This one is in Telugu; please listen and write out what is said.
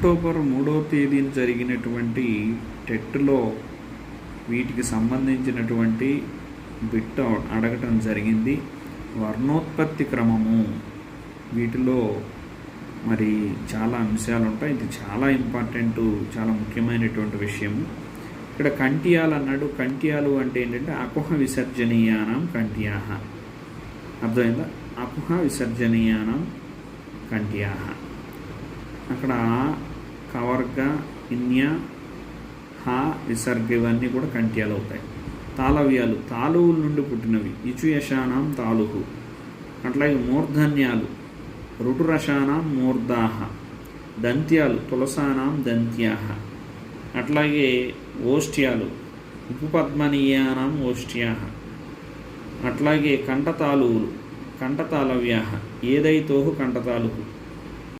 అక్టోబర్ 3వ తేదీన జరిగినటువంటి టెట్లో వీటికి సంబంధించినటువంటి బిట్ అడగటం జరిగింది. వర్ణోత్పత్తి క్రమము, వీటిలో మరి చాలా అంశాలు ఉంటాయి. ఇది చాలా ఇంపార్టెంట్, చాలా ముఖ్యమైనటువంటి విషయము. ఇక్కడ కంటియాలు అన్నాడు. కంటియాలు అంటే ఏంటంటే అకుహ విసర్జనీయానం కంటియాహ. అర్థమైందా? అకుహ విసర్జనీయానం కంటియాహ. అక్కడ కవర్గ, ఇన్య, హ, విసర్గ ఇవన్నీ కూడా కంటియాలు అవుతాయి. తాళవ్యాలు తాలువుల నుండి పుట్టినవి. ఇచుయశానాం తాలుహు. అట్లాగే మూర్ధన్యాలు రుటురశానాం మూర్ధాహ. దంత్యాలు తులసానాం దంత్యాహ. అట్లాగే ఓష్ట్యాలు ఉపపద్మనీయానాం ఓష్ట్యాహ. అట్లాగే కంఠతాలువులు కంఠతాళవ్యాహ. ఏదైతోహు కంఠతాలుహు.